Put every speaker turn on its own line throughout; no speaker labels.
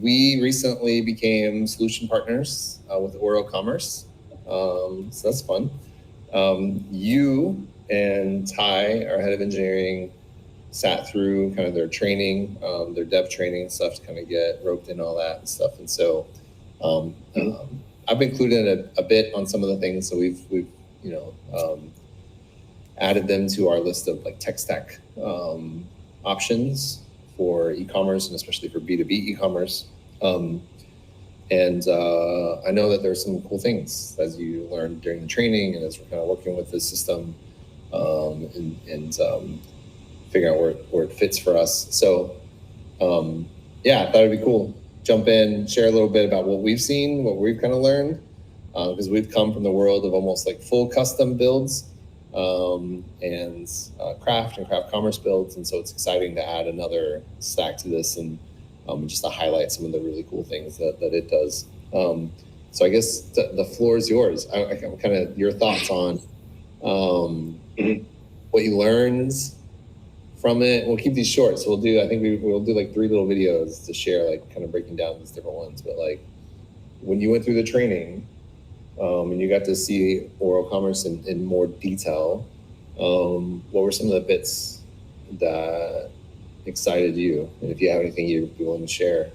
we recently became solution partners with OroCommerce. So that's fun. You and Ty, our head of engineering, sat through kind of their training, their dev training and stuff to kind of get roped in all that and stuff. And so I've been clued in a bit on some of the things. So we've added them to our list of like tech stack options for e-commerce and especially for B2B e-commerce. And I know that there's some cool things as you learned during the training and as we're kind of working with the system and figuring out where it fits for us. So I thought it'd be cool. Jump in, share a little bit about what we've seen, what we've kind of learned, because we've come from the world of almost like full custom builds and craft commerce builds. And so it's exciting to add another stack to this and just to highlight some of the really cool things that it does. So I guess the floor is yours. I kind of your thoughts on what you learned from it. We'll keep these short. So we'll do like 3 little videos to share, like kind of breaking down these different ones. But like when you went through the training and you got to see OroCommerce in more detail, what were some of the bits that excited you? And if you have anything you'd be willing to share,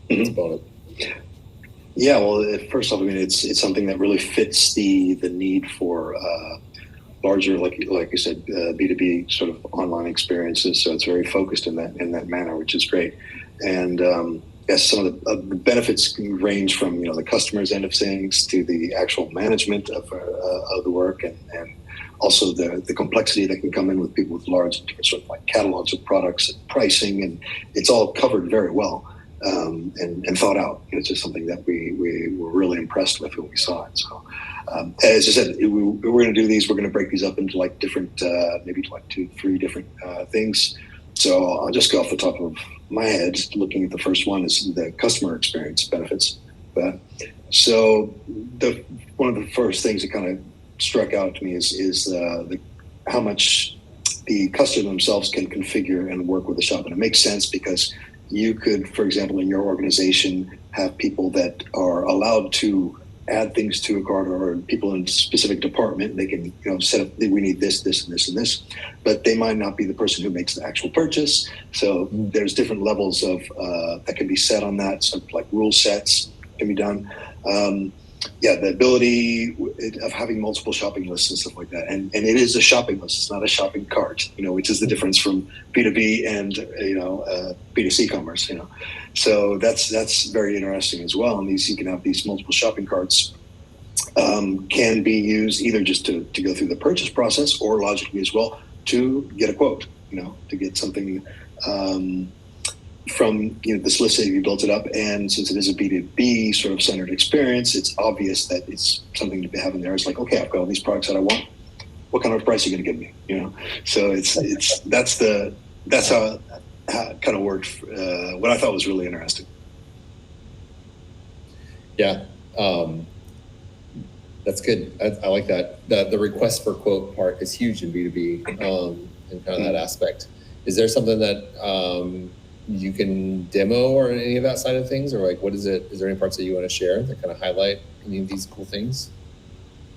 it's a bonus.
Yeah, well, first off, I mean, it's something that really fits the need for larger, like you said, B2B sort of online experiences. So it's very focused in that manner, which is great. And yes, some of the benefits can range from the customer's end of things to the actual management of the work, and also the complexity that can come in with people with large sort of like catalogs of products and pricing, and it's all covered very well and thought out. It's just something that we were really impressed with when we saw it. So as I said, we're going to do these. We're going to break these up into like different, maybe like 2-3 different things. So I'll just go off the top of my head. Just looking at the first one is the customer experience benefits. So one of the first things that kind of struck out to me is how much the customer themselves can configure and work with the shop. And it makes sense because you could, for example, in your organization, have people that are allowed to add things to a cart, or people in a specific department, they can set up, we need this, this, and this, and this, but they might not be the person who makes the actual purchase. So there's different levels of that can be set on that. So like rule sets can be done. The ability of having multiple shopping lists and stuff like that. And it is a shopping list. It's not a shopping cart, which is the difference from B2B and, B2C commerce, So that's very interesting as well. And you can have these multiple shopping carts can be used either just to go through the purchase process, or logically as well to get a quote, to get something from this list that you built it up. And since it is a B2B sort of centered experience, it's obvious that it's something to be having there. It's like, okay, I've got all these products that I want. What kind of price are you going to give me? So that's how it kind of worked. What I thought was really interesting.
Yeah, that's good. I like that. The request for quote part is huge in B2B and kind of that aspect. Is there something that you can demo or any of that side of things, or like what is it? Is there any parts that you want to share that kind of highlight any of these cool things?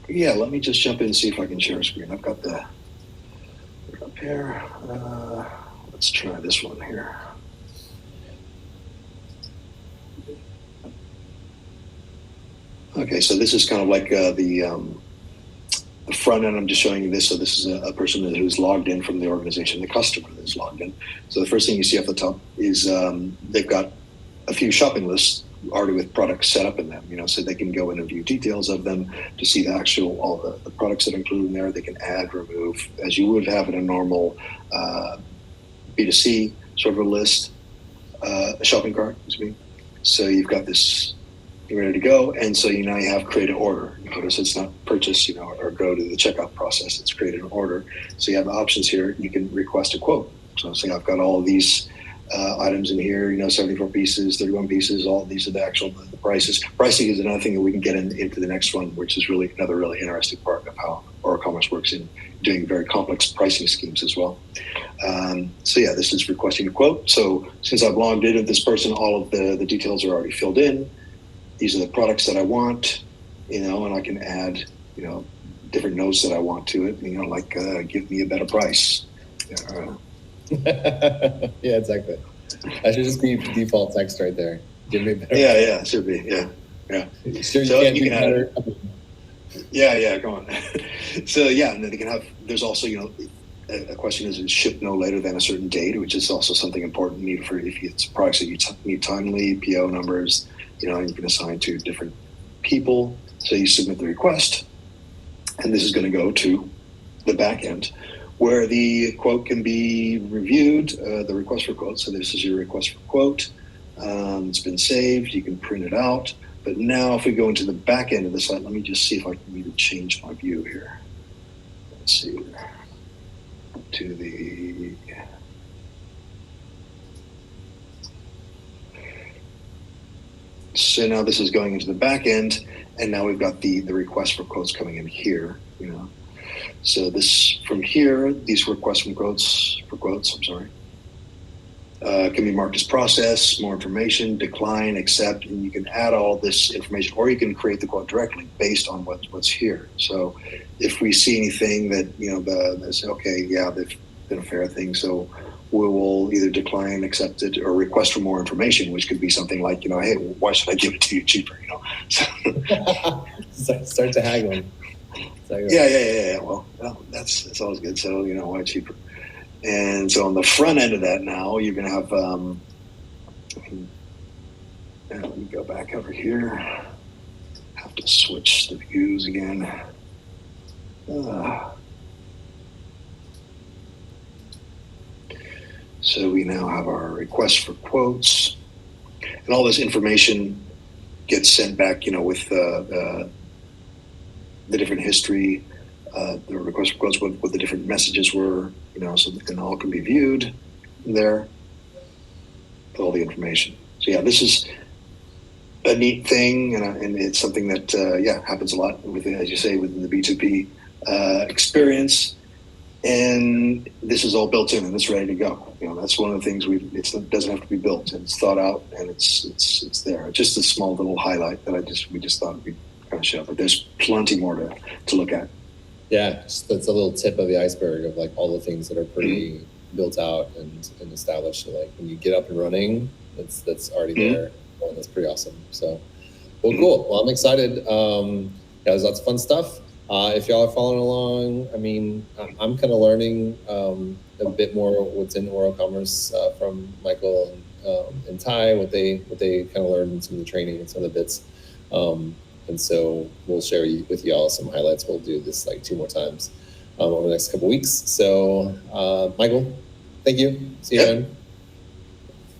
Yeah, let me just jump in and see if I can share a screen. I've got up here. Let's try this one here. Okay, so this is kind of like the front end. I'm just showing you this. So this is a person who's logged in from the organization, the customer that's logged in. So the first thing you see at the top is they've got a few shopping lists already with products set up in them, so they can go in and view details of them to see all the products that are included in there. They can add, remove, as you would have in a normal B2C sort of a list, a shopping cart, So you've got this ready to go, and so now you have create an order. Notice it's not purchase, or go to the checkout process. It's create an order. So you have the options here. You can request a quote. So say I've got all of these items in here. 74 pieces, 31 pieces. All these are the prices. Pricing is another thing that we can get into the next one, which is another really interesting part of how OroCommerce works in doing very complex pricing schemes as well. So yeah, this is requesting a quote. So since I've logged in with this person, all of the details are already filled in. These are the products that I want, and I can add, different notes that I want to it, like give me a better price.
Yeah, exactly. That should just be default text right there. Give me a better.
Yeah, it should be. Yeah.
Sure,
so
you
can
do better.
Yeah, go on. So yeah, and then they can have. There's also, a question is shipped no later than a certain date, which is also something important needed for if it's products that you need timely PO numbers. And you can assign to different people. So you submit the request, and this is going to go to the back end where the quote can be reviewed, the request for quote. So this is your request for quote. It's been saved. You can print it out. But now if we go into the back end of the site, let me just see if I can even change my view here. Let's see. To the... So now this is going into the back end, and now we've got the request for quotes coming in here, So this from here, these requests for quotes, can be marked as process, more information, decline, accept, and you can add all this information, or you can create the quote directly based on what's here. So if we see anything that, they say, okay, yeah, they've been a fair thing, so we will either decline, accept it, or request for more information, which could be something like, hey, why should I give it to you cheaper, So
Start to haggle.
Yeah. Well, that's always good. So, why cheaper? And so on the front end of that now, you're going to have, let me go back over here. Have to switch the views again. So we now have our request for quotes, and all this information gets sent back, with the different history, the request for quotes, what the different messages were, so that all can be viewed there with all the information. So yeah, this is a neat thing, and it's something that happens a lot within, as you say, within the B2B experience. And this is all built in and it's ready to go. That's one of the things it doesn't have to be built, and it's thought out, and it's there. Just a small little highlight that we just thought we'd kind of show, but there's plenty more to look at.
Yeah, that's a little tip of the iceberg of like all the things that are pretty built out and established. So like when you get up and running, that's already there. And that's pretty awesome. So, well, cool. Well, I'm excited. There's lots of fun stuff. If y'all are following along, I mean, I'm kind of learning a bit more what's in OroCommerce from Michael and Ty, what they kind of learned in some of the training and some of the bits. And so we'll share with y'all some highlights. We'll do this like 2 more times over the next couple of weeks. So, Michael, thank you. See you, man.